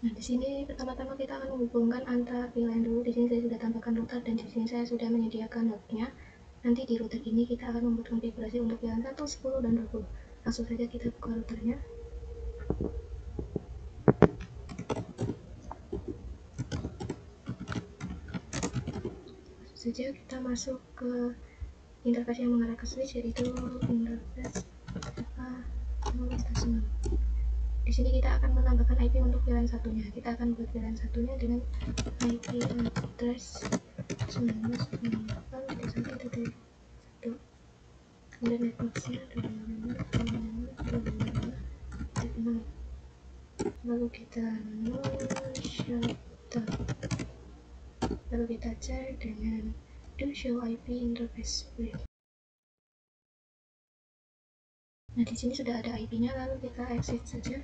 Nah, di sini pertama-tama kita akan menghubungkan antara VLAN dulu. Di sini saya sudah tambahkan router dan di sini saya sudah menyediakan hubnya. Nanti di router ini kita akan membuat konfigurasi untuk VLAN 1, 10, dan 20. Langsung saja kita buka routernya. Langsung saja kita masuk ke interface yang mengarah ke switch, yaitu interface FA0/0. Di sini kita akan menambahkan IP untuk VLAN satunya. Kita akan buat VLAN satunya dengan IP address 19.1.1. Kemudian networknya 255.255.6. Lalu kita shutdown. Lalu kita cek dengan do show IP interface split. Nah, di sini sudah ada IP-nya, lalu kita exit saja.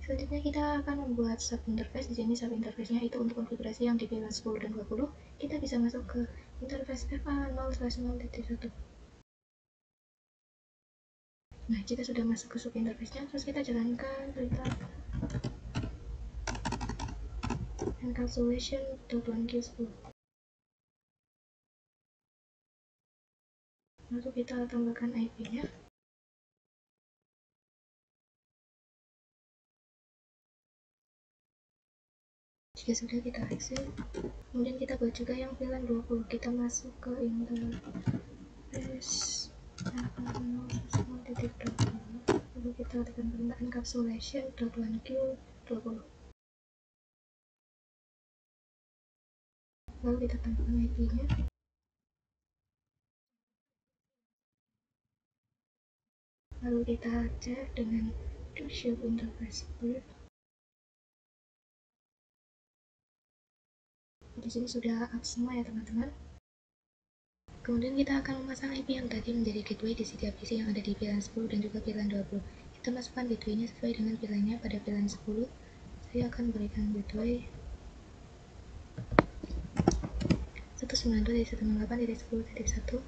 Selanjutnya kita akan membuat sub interface. Di sini sub interface-nya itu untuk konfigurasi yang di VLAN 10 dan 20. Kita bisa masuk ke interface FA0/0.1. Nah, jika sudah masuk ke sub interface-nya, terus kita jalankan perintah encapsulation.1q10. Lalu kita tambahkan IP-nya. Jika sudah, kita exit. Kemudian kita buat juga yang VLAN 20. Kita masuk ke interface FA0/0.20. Lalu kita tekan perintah encapsulation.1q20. Lalu kita tambahkan IP-nya. Lalu kita cek dengan do show interface split. Di sini sudah up semua ya teman-teman. Kemudian kita akan memasang IP yang tadi menjadi gateway di setiap PC yang ada di VLAN 10 dan juga VLAN 20. Kita masukkan gateway-nya sesuai dengan VLAN-nya. Pada VLAN 10 saya akan berikan gateway 192.168.10.1.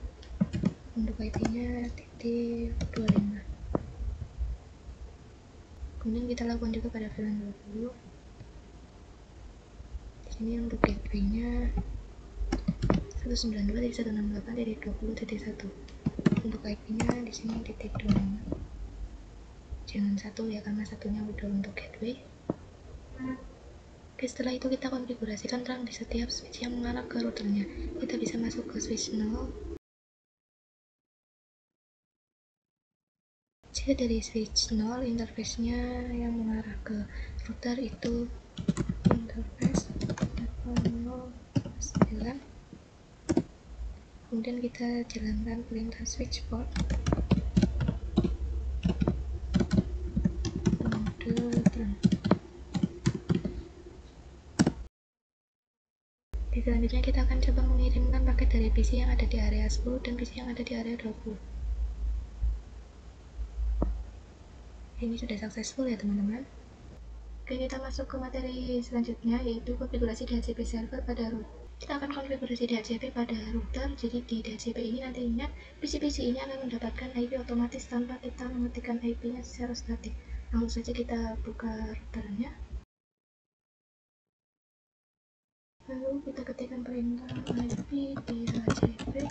untuk IP-nya .25. Kemudian kita lakukan juga pada VLAN 20. Ini untuk gateway-nya 192.168.20.1. Untuk IP-nya di sini .25. Jangan 1 ya, karena satunya udah untuk gateway. Oke, setelah itu kita konfigurasikan terang di setiap switch yang mengarah ke routernya. Kita bisa masuk ke switch 0. Jika dari switch 0, interface-nya yang mengarah ke router itu interface 0/9. Kemudian kita jalankan perintah switch port. Selanjutnya kita akan coba mengirimkan paket dari PC yang ada di area 10 dan PC yang ada di area 20. Ini sudah successful ya teman-teman. Oke, kita masuk ke materi selanjutnya, yaitu konfigurasi DHCP server pada router. Kita akan konfigurasi DHCP pada router. Jadi di DHCP ini nantinya PC-PC ini akan mendapatkan IP otomatis tanpa kita mengetikkan IP-nya secara statik. Langsung saja kita buka routernya. Lalu kita ketikkan perintah IP DHCP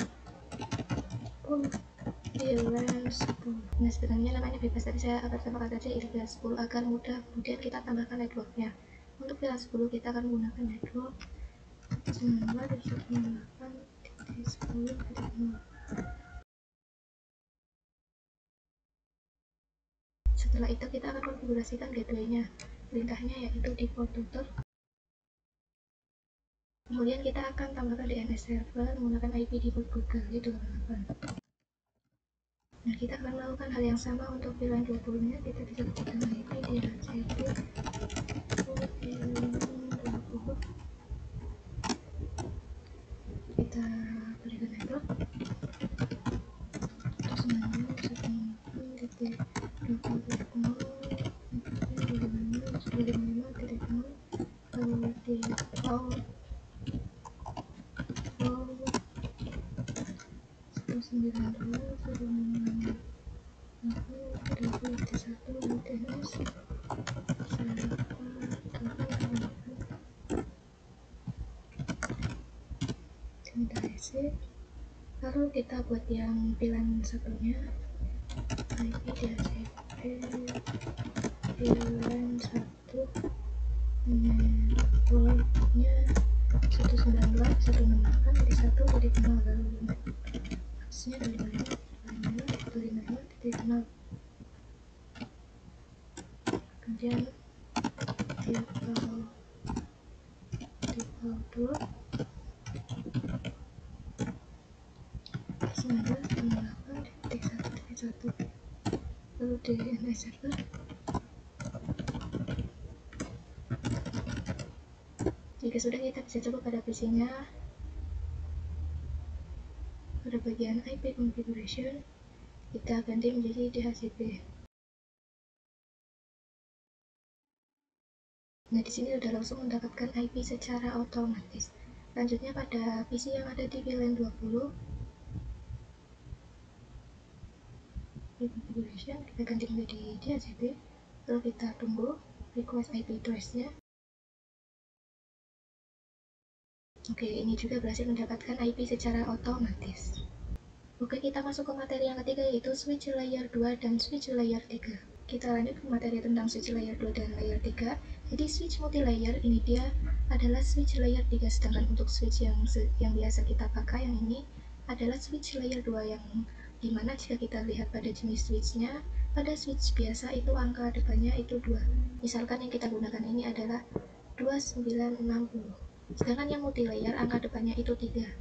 VLAN 10. Nah, sebenarnya namanya bebas, tapi saya akan tambahkan saja itu VLAN 10 agar mudah. Kemudian kita tambahkan networknya. Untuk VLAN 10 kita akan menggunakan network 19.168.10.0. Setelah itu kita akan konfigurasikan gateway-nya. Perintahnya yaitu default router. Kemudian kita akan tambahkan DNS server menggunakan IP default Google yaitu 88. Nah, kita akan melakukan hal yang sama untuk VLAN 20-nya. Kita bisa ketikkan IP DHCP VLAN 20. Kita berikan network 192.168.20.0. lalu default Lalu kita buat yang VLAN satunya, IP DHCP VLAN 1, networknya 192.168.1.0, lalu aksesnya 255.255.0, kemudian default 2 198.1.1, lalu DNS server. Jika sudah, kita bisa coba pada PC-nya. Pada bagian IP configuration, kita ganti menjadi DHCP. Nah, di sini sudah langsung mendapatkan IP secara otomatis. Selanjutnya pada PC yang ada di VLAN 20, configuration kita ganti menjadi DHCP, lalu kita tunggu request IP address-nya. Oke, ini juga berhasil mendapatkan IP secara otomatis. Oke, kita masuk ke materi yang ketiga, yaitu switch layer 2 dan switch layer 3. Kita lanjut ke materi tentang switch layer 2 dan layer 3. Jadi switch multi layer ini dia adalah switch layer 3, sedangkan untuk switch yang biasa kita pakai yang ini adalah switch layer 2, yang dimana jika kita lihat pada jenis switchnya, pada switch biasa itu angka depannya itu 2. Misalkan yang kita gunakan ini adalah 2960. Sedangkan yang multi layer angka depannya itu 3,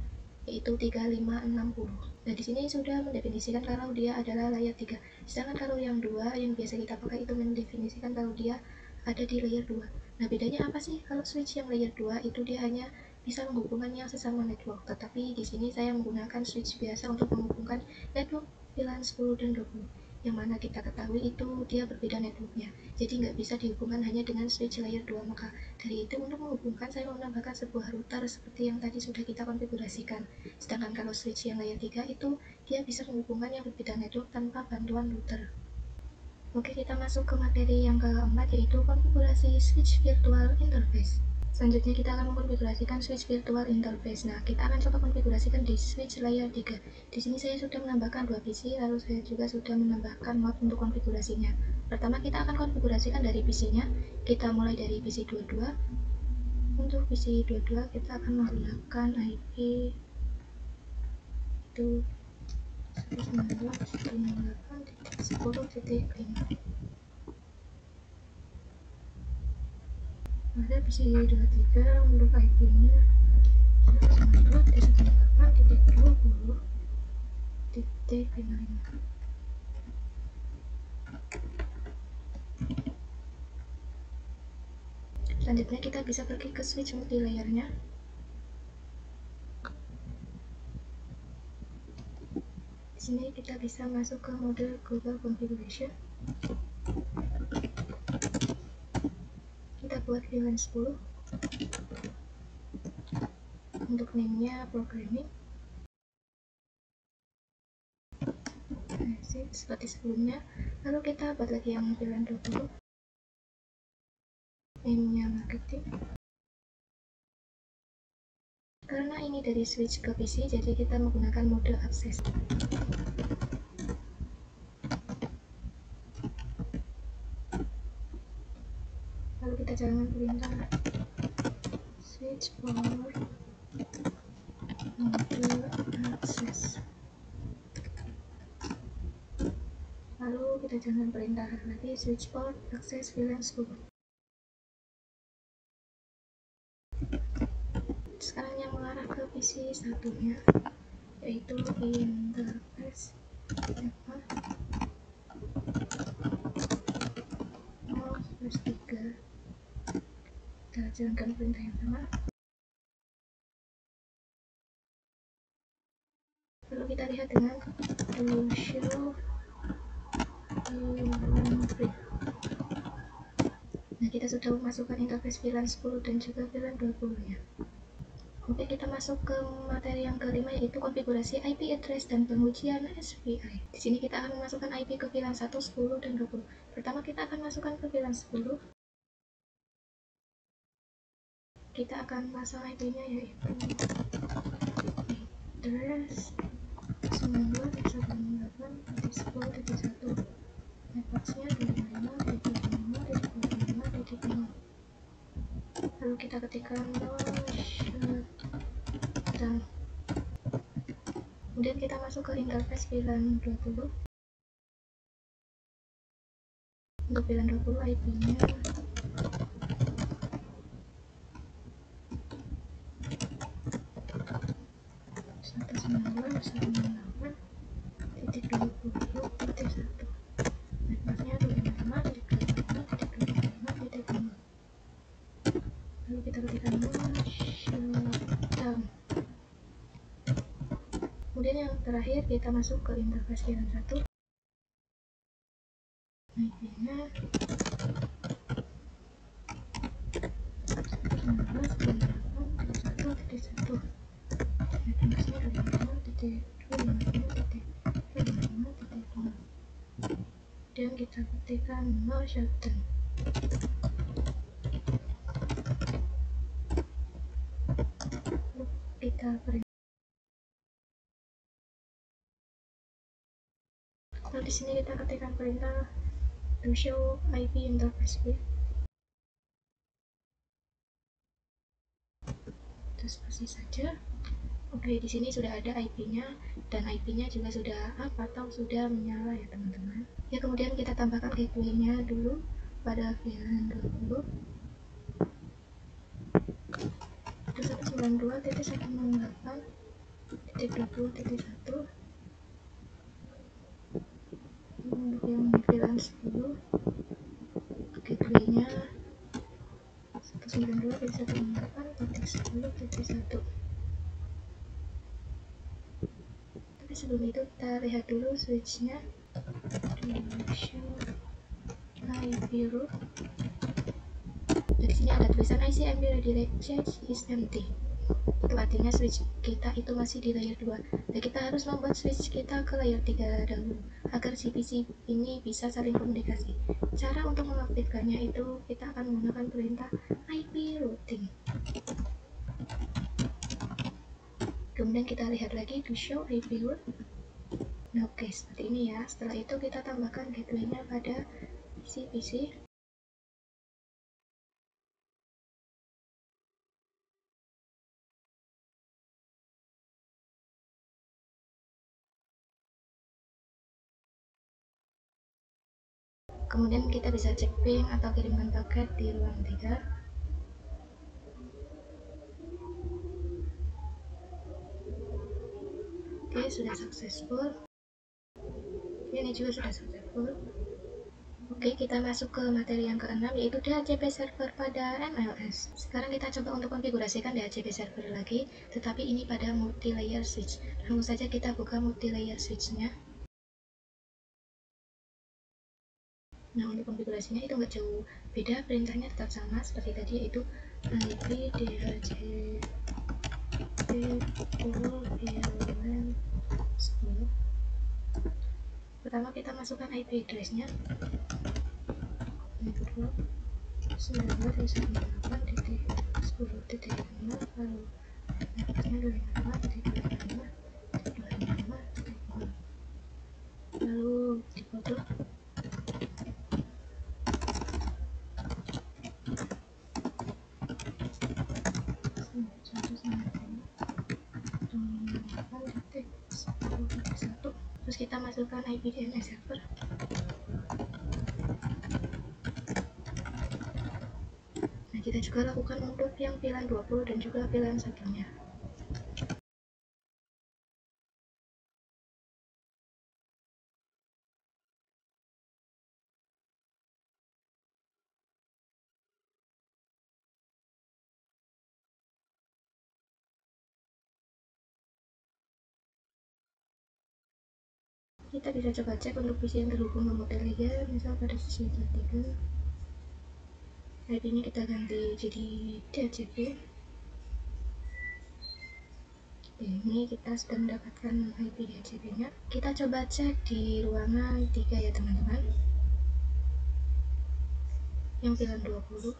yaitu 3560. Nah, di sini sudah mendefinisikan kalau dia adalah layer 3. Sedangkan kalau yang 2 yang biasa kita pakai itu mendefinisikan kalau dia ada di layer 2. Nah, bedanya apa sih? Kalau switch yang layer 2 itu dia hanya bisa menghubungkan yang sesama network, tetapi di sini saya menggunakan switch biasa untuk menghubungkan network VLAN 10 dan 20, yang mana kita ketahui itu dia berbeda networknya, jadi nggak bisa dihubungkan hanya dengan switch layer 2. Maka dari itu untuk menghubungkan saya menambahkan sebuah router seperti yang tadi sudah kita konfigurasikan. Sedangkan kalau switch yang layer 3 itu dia bisa menghubungkan yang berbeda network tanpa bantuan router. Oke, kita masuk ke materi yang keempat, yaitu konfigurasi switch virtual interface. Selanjutnya kita akan mengkonfigurasikan switch virtual interface. Nah, kita akan coba konfigurasikan di switch layer 3. Di sini saya sudah menambahkan 2 PC, lalu saya juga sudah menambahkan mod untuk konfigurasinya. Pertama, kita akan konfigurasikan dari PC-nya. Kita mulai dari PC 22. Untuk PC 22 kita akan menggunakan IP itu 192.168.10.5. Pada PC 23 untuk IP-nya 192.168.20.5. Selanjutnya kita bisa pergi ke switch multi layernya. Di sini kita bisa masuk ke mode global configuration. Kita buat VLAN 10. Untuk name-nya programming. Seperti sebelumnya. Lalu kita buat lagi yang VLAN 20. Name-nya marketing. Karena ini dari switch ke PC, jadi kita menggunakan mode akses. Lalu kita jalankan perintah switch port mode akses. Lalu kita jalankan perintah lagi switch port akses VLAN 10. Sekarang yang mengarah ke PC satunya, yaitu interface +3. Kita jalankan perintah yang sama. Lalu kita lihat dengan to show brief. Nah, kita sudah memasukkan interface VLAN 10 dan juga VLAN 20 nya. Oke, Oke, kita masuk ke materi yang kelima, yaitu konfigurasi IP address dan pengujian SPI. Di sini kita akan memasukkan IP ke VLAN 1, 10, dan 20. Pertama kita akan masukkan ke VLAN 10. Kita akan pasang IP-nya, yaitu address 92.168.10.1, networknya 25.25.25.0. Lalu kita ketikkan no shutdown. Kemudian kita masuk ke interface VLAN 20. Untuk VLAN 20 IP-nya 192.168.20.1, networknya 25.25.25.5. Lalu kita ketikkan no shutdown. Kemudian yang terakhir kita masuk ke interface VLAN 1. IP-nya 192.168.1.1, networknya 25.25.25.5. Dan kita ketikkan no shutdown. Kita beri. Lalu di sini kita ketikkan perintah to show IP interface view. Terus pasti saja. Oke, di sini sudah ada IP-nya, dan IP-nya juga sudah up atau sudah menyala ya teman-teman. Ya, kemudian kita tambahkan gateway-nya dulu pada VLAN 20. Itu 192.168.20.1. Untuk yang VLAN 10, gateway-nya 192.168.10.1. Tapi sebelum itu kita lihat dulu switch-nya. Show IP route. Di sini ada tulisan IC IP redirect change is empty. Itu artinya switch kita itu masih di layer 2. Dan kita harus membuat switch kita ke layer 3 dahulu agar si PC ini bisa saling komunikasi. Cara untuk mengaktifkannya itu kita akan menggunakan perintah IP routing. Kemudian kita lihat lagi to show IP route. Nah, oke, seperti ini ya. Setelah itu kita tambahkan gateway-nya pada si PC. Kemudian kita bisa cek ping atau kirimkan paket di ruang 3. Oke, sudah successful. Ini juga sudah successful. Oke, kita masuk ke materi yang keenam, yaitu DHCP server pada MLS. Sekarang kita coba untuk konfigurasikan DHCP server lagi, tetapi ini pada multi-layer switch. Langsung saja kita buka multi-layer switch-nya. Nah, untuk konfigurasinya itu nggak jauh beda, perintahnya tetap sama seperti tadi, yaitu IP DHCP full VLAN 10. Pertama kita masukkan IP address-nya. Yang kedua 92.168.10.5, lalu networknya 25.25.25.5, lalu default 192.168.10.1. Terus kita masukkan IP DNS server. Nah, kita juga lakukan untuk yang VLAN 20 dan juga VLAN satunya. Kita bisa coba cek untuk PC yang terhubung ke multi-layer, misal pada sisi 3. IP-nya kita ganti jadi DHCP. Ini kita sudah mendapatkan IP DHCP nya. Kita coba cek di ruangan 3 ya teman-teman, yang VLAN 20.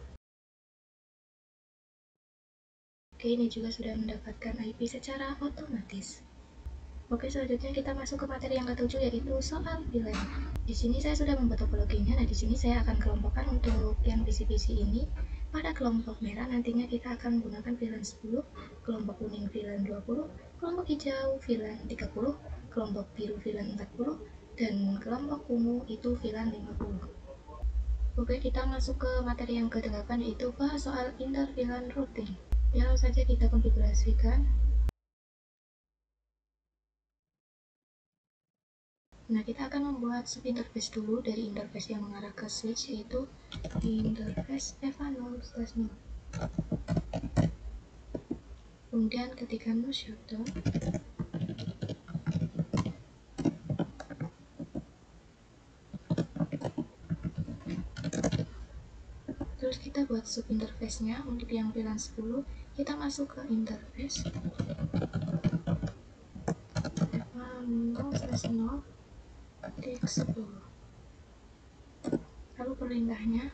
Oke, ini juga sudah mendapatkan IP secara otomatis. Oke, selanjutnya kita masuk ke materi yang ke-7, yaitu soal VLAN. Di sini saya sudah membuat topologinya. Nah, di sini saya akan kelompokkan untuk yang PC-PC ini. Pada kelompok merah nantinya kita akan menggunakan VLAN 10, kelompok kuning VLAN 20, kelompok hijau VLAN 30, kelompok biru VLAN 40, dan kelompok ungu itu VLAN 50. Oke, kita masuk ke materi yang ke-8, yaitu bahas soal inter-VLAN routing. Ya, langsung saja kita konfigurasikan. Nah, kita akan membuat subinterface dulu dari interface yang mengarah ke switch, yaitu interface EVA0/0. Kemudian ketika no shutdown, terus kita buat subinterface-nya. Untuk yang VLAN 10, kita masuk ke interface EVA0/0 TX10. Lalu perintahnya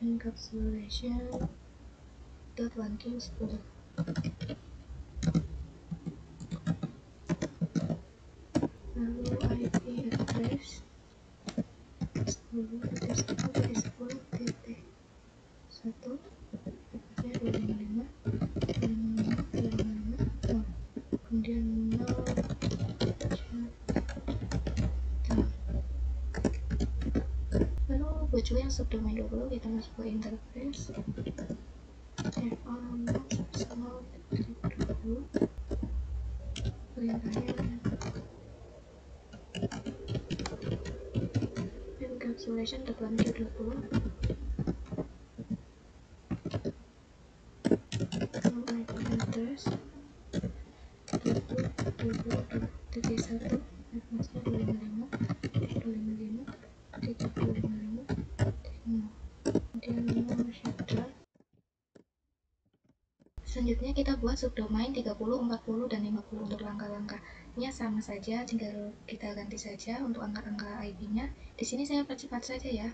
encapsulation.1Q10. Lalu IP address 10.10.10.1, ya 255, kemudian 0. Lalu buat juga yang subdomain 20, kita masuk ke interface EVA0/0 perintahnya encapsulation.1Q20. Lalu IP address 20.20.1, maksudnya 255, 255, kemudian no shutdown. Selanjutnya kita buat subdomain 30, 40, dan 50 untuk langkah-langkahnya sama saja, tinggal kita ganti saja untuk angka-angka IP-nya. Di sini saya percepat saja ya.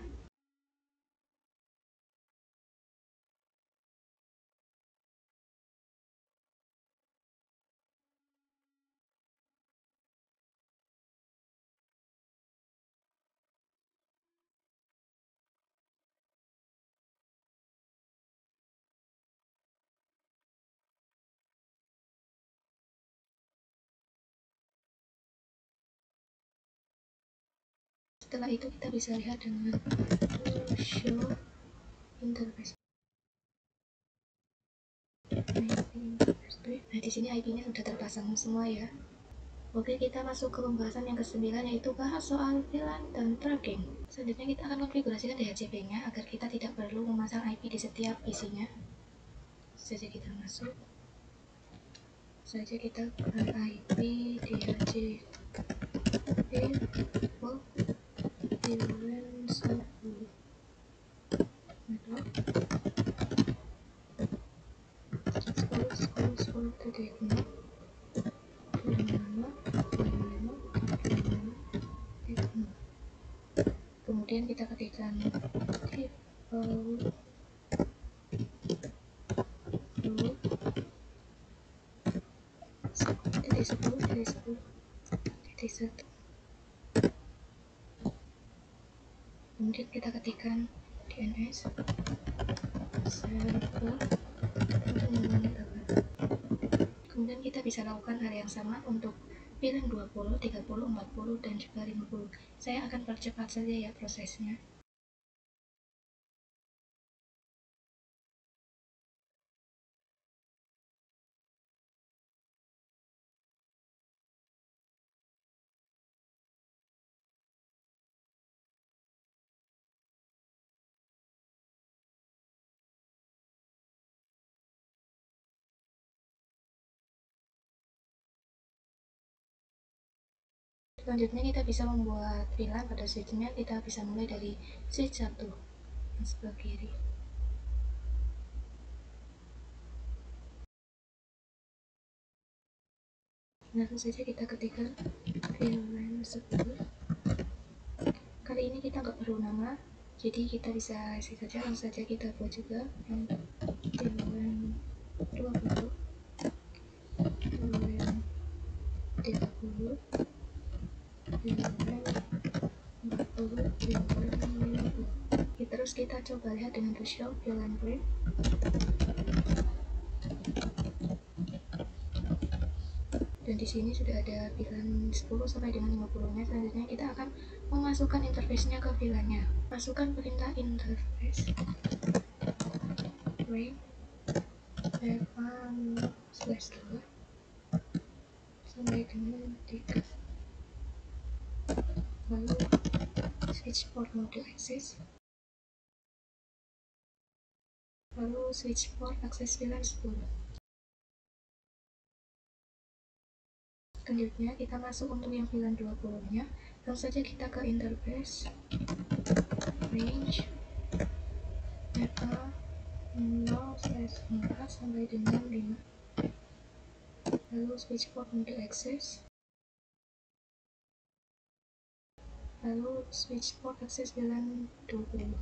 Setelah itu kita bisa lihat dengan show interface. Nah, di sini IP-nya sudah terpasang semua ya. Oke, kita masuk ke pembahasan yang ke-9, yaitu bahas soal VLAN dan tracking. Selanjutnya kita akan konfigurasikan DHCP-nya agar kita tidak perlu memasang IP di setiap PC-nya. Saja kita masuk. Saja kita ke IP DHCP default VLAN 10. Kemudian kita ketikkan default dari 10.10.1. Kemudian kita ketikkan DNS server untuk memonitorkan. Kemudian kita bisa lakukan hal yang sama untuk VLAN 20, 30, 40, dan juga 50. Saya akan percepat saja ya prosesnya. Selanjutnya kita bisa membuat VLAN pada switchnya. Kita bisa mulai dari switch 1 yang sebelah kiri. Langsung saja kita ketikkan VLAN 10. Kali ini kita nggak perlu nama, jadi kita bisa isi saja, langsung saja kita buat juga VLAN 20, VLAN 30, VLAN 40, VLAN 50. Terus kita coba lihat dengan show VLAN green. Dan di sini sudah ada VLAN 10 sampai dengan 50-nya. Selanjutnya kita akan memasukkan interface-nya ke VLAN-nya. Masukkan perintah interface ring F/2 sampai dengan 3. Lalu switch port mode access, lalu switch port akses VLAN 10. Selanjutnya kita masuk untuk yang VLAN 20-nya. Langsung saja kita ke interface range FA 0/4 sampai dengan 5. Lalu switch port mode access, lalu switch port akses VLAN 20.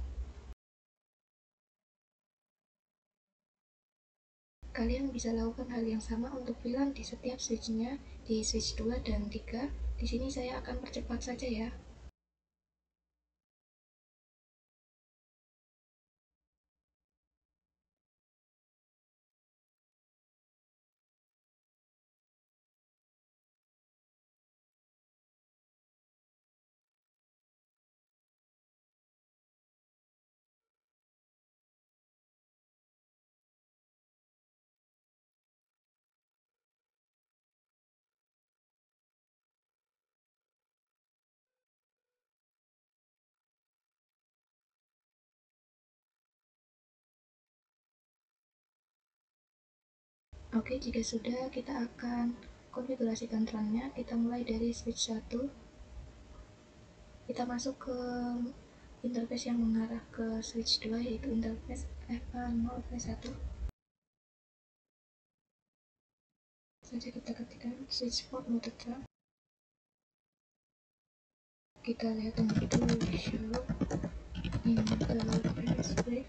Kalian bisa lakukan hal yang sama untuk VLAN di setiap switchnya, di switch 2 dan 3. Di sini saya akan percepat saja ya. Oke, jika sudah, kita akan konfigurasikan terangnya. Kita mulai dari switch 1. Kita masuk ke interface yang mengarah ke switch 2, yaitu interface FA0/1. Saja kita ketikkan switch port mode terang. Kita lihat dengan show interface brief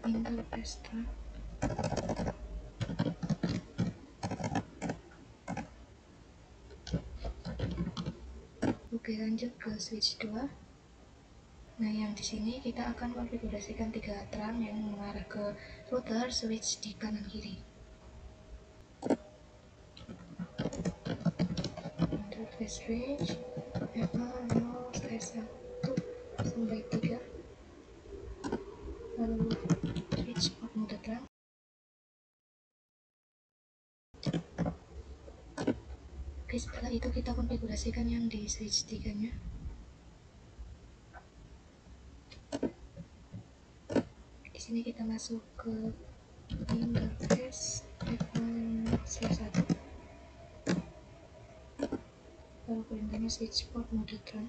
interface terang. Oke, lanjut ke switch 2. Nah, yang di sini kita akan konfigurasikan 3 terang yang mengarah ke router switch di kanan kiri. Interface range FA0/1 sampai 3. Lalu switch port mode terang. Oke, setelah itu kita konfigurasikan yang di switch 3-nya. Di sini kita masuk ke interface FA/1. Lalu perintahnya switch port mode terang.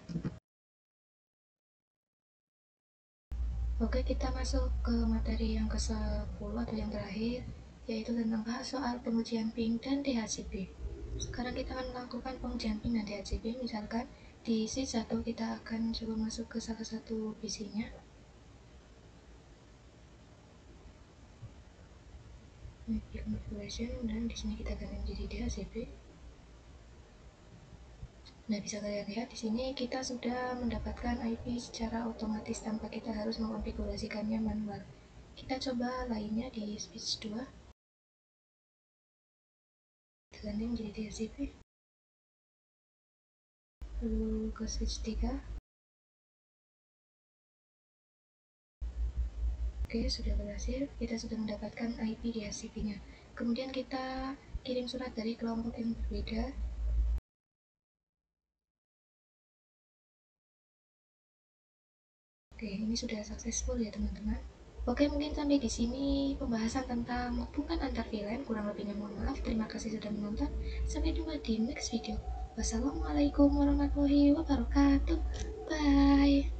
Oke, kita masuk ke materi yang ke-10 atau yang terakhir, yaitu tentang bahas soal pengujian ping dan DHCP. Sekarang kita akan melakukan pengujian ping dan DHCP. Misalkan di switch 1 kita akan coba masuk ke salah satu PC-nya. IP configuration, dan di sini kita ganti menjadi DHCP. Nah, bisa kalian lihat di sini kita sudah mendapatkan IP secara otomatis tanpa kita harus mengkonfigurasikannya manual. Kita coba lainnya di switch 2. Kita ganti menjadi DHCP. Lalu ke switch 3. Oke, sudah berhasil. Kita sudah mendapatkan IP DHCP-nya. Kemudian kita kirim surat dari kelompok yang berbeda. Oke, ini sudah successful ya teman-teman. Oke, mungkin sampai di sini pembahasan tentang hubungan antar villain. Kurang lebihnya mohon maaf. Terima kasih sudah menonton. Sampai jumpa di next video. Wassalamualaikum warahmatullahi wabarakatuh. Bye.